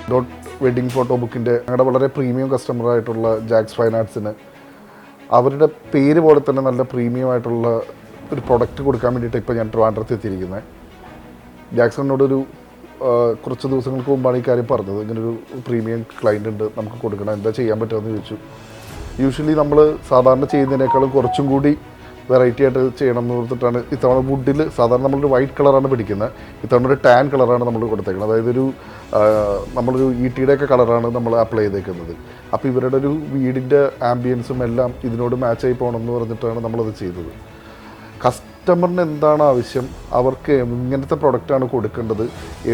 Dot wedding photo ബുക്കിൻ്റെ ഞങ്ങളുടെ വളരെ പ്രീമിയം കസ്റ്റമറായിട്ടുള്ള ജാക്സ് ഫൈൻ ആർട്സിന് അവരുടെ പേര് പോലെ തന്നെ നല്ല പ്രീമിയം ആയിട്ടുള്ള ഒരു പ്രൊഡക്റ്റ് കൊടുക്കാൻ വേണ്ടിയിട്ട് ഇപ്പോൾ ഞാൻ ട്രിവാൻഡ്രത്ത് എത്തിയിരിക്കുന്നത്. ജാക്സണിനോടൊരു കുറച്ച് ദിവസങ്ങൾക്ക് മുമ്പാണ് ഈ കാര്യം പറഞ്ഞത്. ഇങ്ങനൊരു പ്രീമിയം ക്ലയൻ്റ് ഉണ്ട്, നമുക്ക് കൊടുക്കണം, എന്താ ചെയ്യാൻ പറ്റുമെന്ന് ചോദിച്ചു. യൂഷ്വലി നമ്മൾ സാധാരണ ചെയ്യുന്നതിനേക്കാളും കുറച്ചും കൂടി വെറൈറ്റി ആയിട്ട് ചെയ്യണം എന്ന് ഓർത്തിട്ടാണ് ഇത്തവണ വുഡിൽ സാധാരണ നമ്മളൊരു വൈറ്റ് കളറാണ് പിടിക്കുന്നത്, ഇത്തവണ ഒരു ടാൻ കളറാണ് നമ്മൾ കൊടുത്തേക്കുന്നത്. അതായത് നമ്മളൊരു ഈട്ടിയുടെയൊക്കെ കളറാണ് നമ്മൾ അപ്ലൈ ചെയ്തേക്കുന്നത്. അപ്പോൾ ഇവരുടെ ഒരു വീടിൻ്റെ ആംബിയൻസും എല്ലാം ഇതിനോട് മാച്ചായി പോകണമെന്ന് പറഞ്ഞിട്ടാണ് നമ്മളത് ചെയ്തത്. കസ്റ്റമറിന് എന്താണ് ആവശ്യം, അവർക്ക് ഇങ്ങനത്തെ പ്രൊഡക്റ്റാണ് കൊടുക്കേണ്ടത്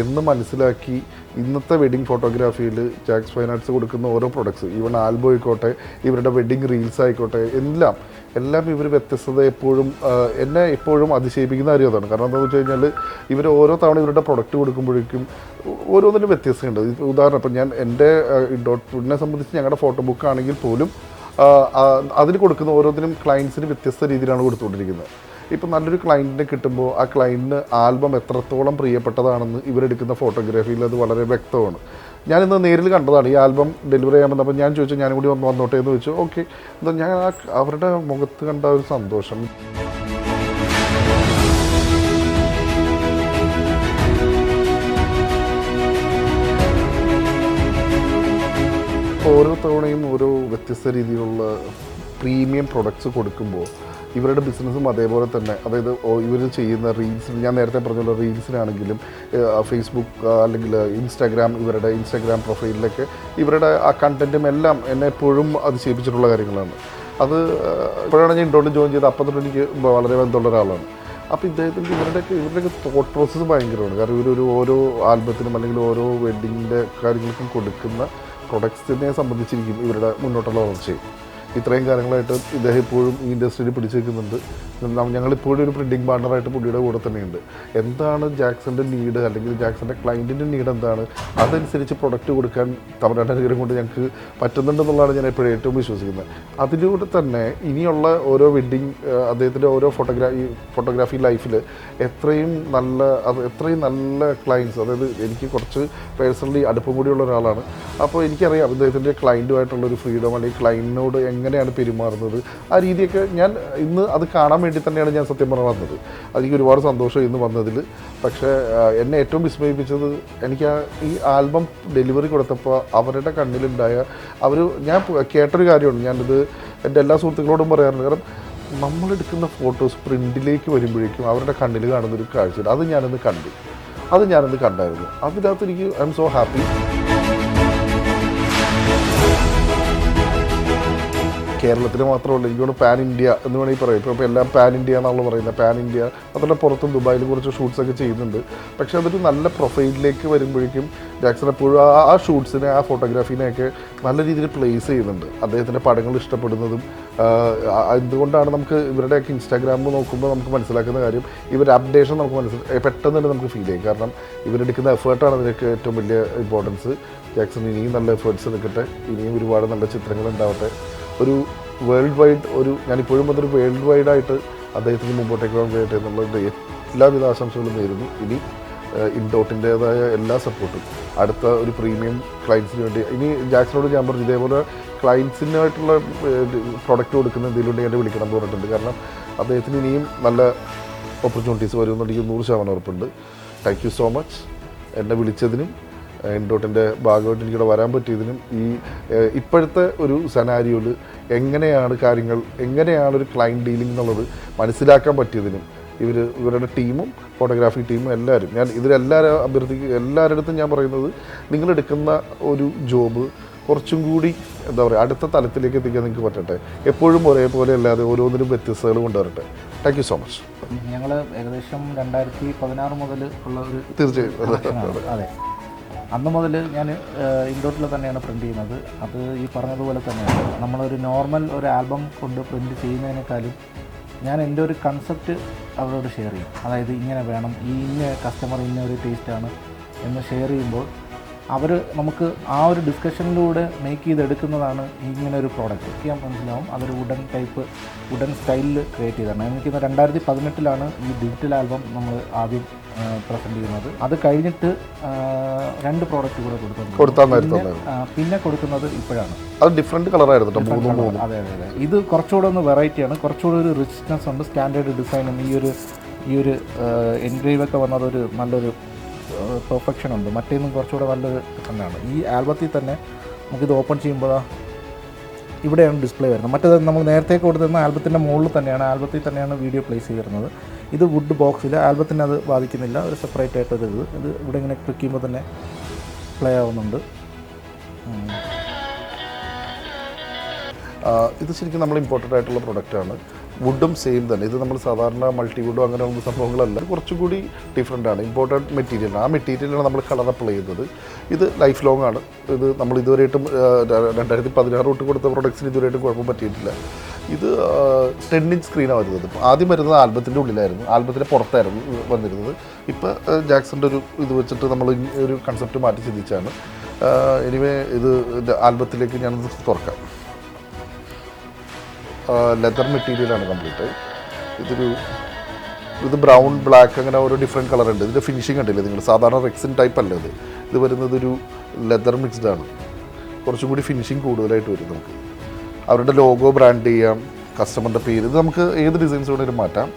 എന്ന് മനസ്സിലാക്കി ഇന്നത്തെ വെഡ്ഡിങ് ഫോട്ടോഗ്രാഫിയിൽ ജാക്സ് ഫൈൻ ആർട്സ് കൊടുക്കുന്ന ഓരോ പ്രൊഡക്ട്സ്, ഈവൻ ആൽബം ആയിക്കോട്ടെ, ഇവരുടെ വെഡ്ഡിങ് റീൽസ് ആയിക്കോട്ടെ, എല്ലാം ഇവർ വ്യത്യസ്തത എന്നെ എപ്പോഴും അതിശയിപ്പിക്കുന്ന കാര്യം അതാണ്. കാരണം എന്താണെന്ന് വെച്ച് കഴിഞ്ഞാൽ ഇവർ ഓരോ തവണ ഇവരുടെ പ്രൊഡക്റ്റ് കൊടുക്കുമ്പോഴേക്കും ഓരോന്നിനും വ്യത്യസ്തമുണ്ട്. ഉദാഹരണം ഇപ്പം ഞാൻ എൻ്റെ ഡോട്ട് ഫുഡിനെ സംബന്ധിച്ച് ഞങ്ങളുടെ ഫോട്ടോ ബുക്ക് ആണെങ്കിൽ പോലും അതിന് കൊടുക്കുന്ന ഓരോന്നിനും ക്ലയൻസിന് വ്യത്യസ്ത രീതിയിലാണ് കൊടുത്തുകൊണ്ടിരിക്കുന്നത്. ഇപ്പം നല്ലൊരു ക്ലയൻറ്റിനെ കിട്ടുമ്പോൾ ആ ക്ലയൻറ്റിന് ആൽബം എത്രത്തോളം പ്രിയപ്പെട്ടതാണെന്ന് ഇവരെടുക്കുന്ന ഫോട്ടോഗ്രാഫിയിൽ അത് വളരെ വ്യക്തമാണ്. ഞാനിന്ന് നേരിൽ കണ്ടതാണ്. ഈ ആൽബം ഡെലിവറി ചെയ്യാൻ വന്നപ്പോൾ ഞാൻ ചോദിച്ചു, ഞാനും കൂടി വന്നോട്ടെ എന്ന് ചോദിച്ചു. ഓക്കെ, എന്താ ഞാൻ അവരുടെ മുഖത്ത് കണ്ട ഒരു സന്തോഷം. ഓരോ തവണയും ഓരോ വ്യത്യസ്ത രീതിയിലുള്ള പ്രീമിയം പ്രൊഡക്ട്സ് കൊടുക്കുമ്പോൾ ഇവരുടെ ബിസിനസ്സും അതേപോലെ തന്നെ, അതായത് ഇവർ ചെയ്യുന്ന റീൽസിന്, ഞാൻ നേരത്തെ പറഞ്ഞുള്ള റീൽസിനാണെങ്കിലും ഫേസ്ബുക്ക് അല്ലെങ്കിൽ ഇൻസ്റ്റാഗ്രാം, ഇവരുടെ ഇൻസ്റ്റാഗ്രാം പ്രൊഫൈലിലൊക്കെ ഇവരുടെ ആ കണ്ടൻറ്റും എല്ലാം എന്നെ എപ്പോഴും അതിശയിപ്പിച്ചിട്ടുള്ള കാര്യങ്ങളാണ്. അത് ഇപ്പോഴാണ് ഞാൻ ഇൻഡോട്ട് ജോയിൻ ചെയ്ത്, അപ്പം തൊട്ട് എനിക്ക് വളരെ ബന്ധമുള്ള ഒരാളാണ്. അപ്പോൾ ഇവരുടെയൊക്കെ തോട്ട് പ്രോസസ്സ് ഭയങ്കരമാണ്. കാരണം ഇവരൊരു ഓരോ ആൽബത്തിനും അല്ലെങ്കിൽ ഓരോ വെഡ്ഡിങ്ങിൻ്റെ കാര്യങ്ങൾക്കും കൊടുക്കുന്ന പ്രൊഡക്ട്സിനെ സംബന്ധിച്ചിരിക്കും ഇവരുടെ മുന്നോട്ടുള്ള വളർച്ചയും. ഇത്രയും കാലങ്ങളായിട്ട് ഇദ്ദേഹം ഇപ്പോഴും ഈ ഇൻഡസ്ട്രിയിൽ പിടിച്ചു നിൽക്കുന്നുണ്ട്. ഞങ്ങളിപ്പോഴും ഒരു പ്രിൻറ്റിങ് പാർട്ണറായിട്ട് പുള്ളിയുടെ കൂടെ തന്നെയുണ്ട്. എന്താണ് ജാക്സൻ്റെ നീഡ് അല്ലെങ്കിൽ ജാക്സൻ്റെ ക്ലയൻറ്റിൻ്റെ നീഡ് എന്താണ്, അതനുസരിച്ച് പ്രൊഡക്റ്റ് കൊടുക്കാൻ തമിഴ്നാട്ടുകാരെ കൊണ്ട് ഞങ്ങൾക്ക് പറ്റുന്നുണ്ടെന്നുള്ളതാണ് ഞാൻ എപ്പോഴും ഏറ്റവും വിശ്വസിക്കുന്നത്. അതിലൂടെ തന്നെ ഇനിയുള്ള ഓരോ വെഡ്ഡിങ് അദ്ദേഹത്തിൻ്റെ ഓരോ ഫോട്ടോഗ്രാഫി ലൈഫിൽ എത്രയും നല്ല ക്ലയൻസ്, അതായത് എനിക്ക് കുറച്ച് പേഴ്സണലി അടുപ്പം കൂടിയുള്ള ഒരാളാണ്. അപ്പോൾ എനിക്കറിയാം അദ്ദേഹത്തിൻ്റെ ക്ലയൻറ്റുമായിട്ടുള്ളൊരു ഫ്രീഡം അല്ലെങ്കിൽ ക്ലയൻറ്റിനോട് എങ്ങനെയാണ് പെരുമാറുന്നത്, ആ രീതിയൊക്കെ ഞാൻ ഇന്ന് അത് കാണാൻ വേണ്ടി തന്നെയാണ് ഞാൻ സത്യം പറഞ്ഞ് വന്നത്. അതെനിക്ക് ഒരുപാട് സന്തോഷം ഇന്ന് വന്നതിൽ. പക്ഷേ എന്നെ ഏറ്റവും വിസ്മയിപ്പിച്ചത് എനിക്ക് ഈ ആൽബം ഡെലിവറി കൊടുത്തപ്പോൾ അവരുടെ കണ്ണിലുണ്ടായ ഞാൻ കേട്ടൊരു കാര്യമാണ്. ഞാനിത് എൻ്റെ എല്ലാ സുഹൃത്തുക്കളോടും പറയാറുണ്ട്. കാരണം നമ്മളെടുക്കുന്ന ഫോട്ടോസ് പ്രിൻറ്റിലേക്ക് വരുമ്പോഴേക്കും അവരുടെ കണ്ണിൽ കാണുന്നൊരു കാഴ്ചയുണ്ട്. അത് ഞാനൊന്ന് കണ്ടായിരുന്നു. അതിനകത്ത് എനിക്ക് ഐ എം സോ ഹാപ്പി. കേരളത്തിൽ മാത്രമല്ല, എനിക്കോട് പാൻ ഇന്ത്യ എന്ന് വേണമെങ്കിൽ പറയാം. ഇപ്പോൾ എല്ലാം പാൻ ഇന്ത്യ എന്നാണല്ലോ പറയുന്നത്. പാൻ ഇന്ത്യ അതുപോലെ പുറത്തും ദുബായിൽ കുറച്ച് ഷൂട്ട്സൊക്കെ ചെയ്യുന്നുണ്ട്. പക്ഷേ അതൊരു നല്ല പ്രൊഫൈലിലേക്ക് വരുമ്പോഴേക്കും ജാക്സൺ എപ്പോഴും ആ ഷൂട്ട്സിനെ, ആ ഫോട്ടോഗ്രാഫീനെയൊക്കെ നല്ല രീതിയിൽ പ്ലേസ് ചെയ്യുന്നുണ്ട്. അദ്ദേഹത്തിൻ്റെ പടങ്ങൾ ഇഷ്ടപ്പെടുന്നതും എന്തുകൊണ്ടാണ് നമുക്ക് ഇവരുടെയൊക്കെ ഇൻസ്റ്റാഗ്രാമിൽ നോക്കുമ്പോൾ നമുക്ക് മനസ്സിലാക്കുന്ന കാര്യം, ഇവരുടെ അപ്ഡേഷൻ നമുക്ക് പെട്ടെന്ന് തന്നെ നമുക്ക് ഫീൽ ചെയ്യും. കാരണം ഇവരെടുക്കുന്ന എഫേർട്ടാണ് അതിനൊക്കെ ഏറ്റവും വലിയ ഇമ്പോർട്ടൻസ്. ജാക്സൺ ഇനിയും നല്ല എഫേർട്സ് എടുക്കട്ടെ, ഇനിയും ഒരുപാട് നല്ല ചിത്രങ്ങൾ ഉണ്ടാവട്ടെ. ഒരു വേൾഡ് വൈഡ് ഞാനിപ്പോഴും അതൊരു വേൾഡ് വൈഡായിട്ട് അദ്ദേഹത്തിന് മുമ്പോട്ടേക്ക് പോകാൻ കഴിയട്ടെ എന്നുള്ളതിൻ്റെ എല്ലാവിധ ആശംസകളും നേരുന്നു. ഇനി ഇൻഡോട്ടിൻ്റേതായ എല്ലാ സപ്പോർട്ടും അടുത്ത ഒരു പ്രീമിയം ക്ലയൻസിന് വേണ്ടി. ഇനി ജാക്സനോട് ഞാൻ പറഞ്ഞു, ഇതേപോലെ ക്ലയൻസിനായിട്ടുള്ള പ്രൊഡക്റ്റ് കൊടുക്കുന്ന എന്തെങ്കിലും ഉണ്ടെങ്കിൽ എന്നെ വിളിക്കണം എന്ന് പറഞ്ഞിട്ടുണ്ട്. കാരണം അദ്ദേഹത്തിന് ഇനിയും നല്ല ഓപ്പർച്യൂണിറ്റീസ് വരുമെന്നുണ്ടെങ്കിൽ 100% ഉറപ്പുണ്ട്. താങ്ക് യു സോ മച്ച് എന്നെ വിളിച്ചതിനും ഇൻഡോട്ടിൻ്റെ ഭാഗമായിട്ട് എനിക്കിവിടെ വരാൻ പറ്റിയതിനും ഇപ്പോഴത്തെ ഒരു സെനാരിയോയിൽ എങ്ങനെയാണ് ഒരു ക്ലയൻറ്റ് ഡീലിംഗ് എന്നുള്ളത് മനസ്സിലാക്കാൻ പറ്റിയതിനും ഇവരുടെ ടീമും ഫോട്ടോഗ്രാഫി ടീമും എല്ലാവരും, ഞാൻ എല്ലാവരുടെ അടുത്തും ഞാൻ പറയുന്നത്, നിങ്ങളെടുക്കുന്ന ഒരു ജോബ് കുറച്ചും കൂടി എന്താ പറയുക അടുത്ത തലത്തിലേക്ക് എത്തിക്കാൻ നിങ്ങൾക്ക് പറ്റട്ടെ. എപ്പോഴും ഒരേപോലെ അല്ലാതെ ഓരോന്നിനും വ്യത്യസ്തകൾ കൊണ്ടുവരട്ടെ. Thank you so much. ഞങ്ങൾ ഏകദേശം 2016 മുതൽ ഉള്ള ഒരു തീർച്ചയായും അതെ, അന്ന് മുതൽ ഞാൻ ഇൻഡോട്ടിൽ തന്നെയാണ് പ്രിൻറ്റ് ചെയ്യുന്നത്. അത് ഈ പറഞ്ഞതുപോലെ തന്നെയാണ്, നമ്മളൊരു നോർമൽ ഒരു ആൽബം കൊണ്ട് പ്രിൻറ്റ് ചെയ്യുന്നതിനേക്കാളും ഞാൻ എൻ്റെ ഒരു കൺസെപ്റ്റ് അവരോട് ഷെയർ ചെയ്യും. അതായത് ഇങ്ങനെ വേണം, കസ്റ്റമർ ഒരു ടേസ്റ്റാണ് എന്ന് ഷെയർ ചെയ്യുമ്പോൾ അവർ നമുക്ക് ആ ഒരു ഡിസ്കഷനിലൂടെ മേക്ക് ചെയ്തെടുക്കുന്നതാണ് ഇങ്ങനെ ഒരു പ്രോഡക്റ്റ്. ഞാൻ മനസ്സിലാവും അതൊരു വുഡൻ സ്റ്റൈലിൽ ക്രിയേറ്റ് ചെയ്തതാണ്. എനിക്ക് 2018 ഈ ഡിജിറ്റൽ ആൽബം നമ്മൾ ആദ്യം പ്രസൻറ്റ് ചെയ്യുന്നത്. അത് കഴിഞ്ഞിട്ട് 2 പ്രോഡക്റ്റ് കൂടെ പിന്നെ കൊടുക്കുന്നത് ഇപ്പോഴാണ്. അത് ഡിഫറെൻറ്റ് കളറായിരുന്നു കേട്ടോ, 3. അതെ അതെ അതെ. ഇത് കുറച്ചുകൂടെ ഒന്ന് വെറൈറ്റിയാണ്, കുറച്ചുകൂടെ ഒരു റിച്ച്നെസ് ഉണ്ട്, സ്റ്റാൻഡേർഡ് ഡിസൈനും ഈ ഒരു എൻഗ്രേവൊക്കെ വന്നത് ഒരു നല്ലൊരു പെർഫെക്ഷൻ ഉണ്ട്. മറ്റേന്നും കുറച്ചുകൂടെ നല്ലൊരു ഡിഫറെൻ്റാണ്. ഈ ആൽബത്തിൽ തന്നെ നമുക്കിത് ഓപ്പൺ ചെയ്യുമ്പോൾ ഇവിടെയാണ് ഡിസ്പ്ലേ വരുന്നത്. മറ്റേത് നമ്മൾ നേരത്തെ കൊടുത്തിരുന്ന ആൽബത്തിൻ്റെ മുകളിൽ തന്നെയാണ്, ആൽബത്തിൽ തന്നെയാണ് വീഡിയോ പ്ലേസ് ചെയ്തിരുന്നത്. ഇത് വുഡ് ബോക്സിൽ, ആൽബത്തിന് അത് ബാധിക്കുന്നില്ല, ഒരു സെപ്പറേറ്റ് ആയിട്ടൊരു ഇത് ഇവിടെ ഇങ്ങനെ ക്ലിക്ക് ചെയ്യുമ്പോൾ തന്നെ പ്ലേ ആവുന്നുണ്ട്. ഇത് ശരിക്കും നമ്മൾ ഇമ്പോർട്ടൻ്റ് ആയിട്ടുള്ള പ്രൊഡക്റ്റാണ്. വുഡും സെയിം തന്നെ. ഇത് നമ്മൾ സാധാരണ മൾട്ടി വുഡും അങ്ങനെയുള്ള സംഭവങ്ങളല്ല, കുറച്ചുകൂടി ഡിഫറെൻ്റ് ആണ്. ഇമ്പോർട്ടൻറ്റ് മെറ്റീരിയലാണ്. ആ മെറ്റീരിയലാണ് നമ്മൾ കളർ അപ്ലൈ ചെയ്യുന്നത്. ഇത് ലൈഫ് ലോങ് ആണ്. ഇത് നമ്മൾ ഇതുവരെയായിട്ടും 2016 തൊട്ട് കൊടുത്ത പ്രൊഡക്ട്സിന് ഇതുവരെയായിട്ടും കുഴപ്പം പറ്റിയിട്ടില്ല. ഇത് 10 ഇഞ്ച് സ്ക്രീനാണ് വരുന്നത്. ആദ്യം വരുന്നത് ആൽബത്തിൻ്റെ ഉള്ളിലായിരുന്നു, ആൽബത്തിൻ്റെ പുറത്തായിരുന്നു വന്നിരുന്നത്. ഇപ്പോൾ ജാക്സൻ്റെ ഒരു ഇത് വെച്ചിട്ട് നമ്മൾ ഒരു കൺസെപ്റ്റ് മാറ്റി ചിന്തിച്ചാണ്. എനിവേ ഇത് ആൽബത്തിലേക്ക് ഞാനത് തുറക്കാം. ലെതർ മെറ്റീരിയലാണ് കംപ്ലീറ്റ്. ഇത് ബ്രൗൺ, ബ്ലാക്ക് അങ്ങനെ ഓരോ ഡിഫറെൻറ്റ് കളറുണ്ട്. ഇതിൻ്റെ ഫിനിഷിങ് കണ്ടില്ലേ നിങ്ങൾ? സാധാരണ റെക്സിൻ ടൈപ്പ് അല്ല ഇത് വരുന്നത് ഒരു ലെതർ മിക്സ്ഡ് ആണ്. കുറച്ചും കൂടി ഫിനിഷിങ് കൂടുതലായിട്ട് വരും. നമുക്ക് അവരുടെ ലോഗോ ബ്രാൻഡ് ചെയ്യാം, കസ്റ്റമറിൻ്റെ പേര്, ഇത് നമുക്ക് ഏത് ഡിസൈൻസ് വേണമെങ്കിലും മാറ്റാം.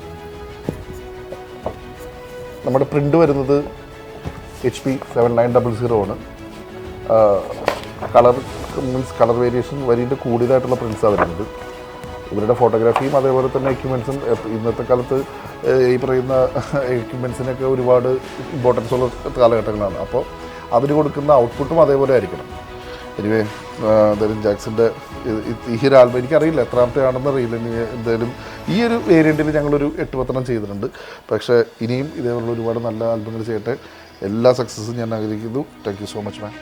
നമ്മുടെ പ്രിൻ്റ് വരുന്നത് HP 7900 ആണ്. കളർ വേരിയേഷൻ വലിയ കൂടുതലായിട്ടുള്ള പ്രിൻസാണ് വരുന്നത്. ഇവരുടെ ഫോട്ടോഗ്രാഫിയും അതേപോലെ തന്നെ എക്യുപ്മെൻസും ഇന്നത്തെ കാലത്ത് ഈ പറയുന്ന എക്യുപ്മെൻസിനൊക്കെ ഒരുപാട് ഇമ്പോർട്ടൻസ് ഉള്ള കാലഘട്ടങ്ങളാണ്. അപ്പോൾ അതിന് കൊടുക്കുന്ന ഔട്ട്പുട്ടും അതേപോലെ ആയിരിക്കണം. എനിവേ എന്തായാലും ജാക്സൻ്റെ ഈ ഒരു ആൽബം എനിക്കറിയില്ല എത്രാമത്തെ ആണെന്ന് അറിയില്ല. എന്തായാലും ഈ ഒരു വേരിയൻറ്റിൽ ഞങ്ങളൊരു 8-10 ചെയ്തിട്ടുണ്ട്. പക്ഷേ ഇനിയും ഇതേപോലുള്ള ഒരുപാട് നല്ല ആൽബങ്ങൾ ചെയ്യട്ടെ. എല്ലാ സക്സസ്സും ഞാൻ ആഗ്രഹിക്കുന്നു. Thank you so much ma'am.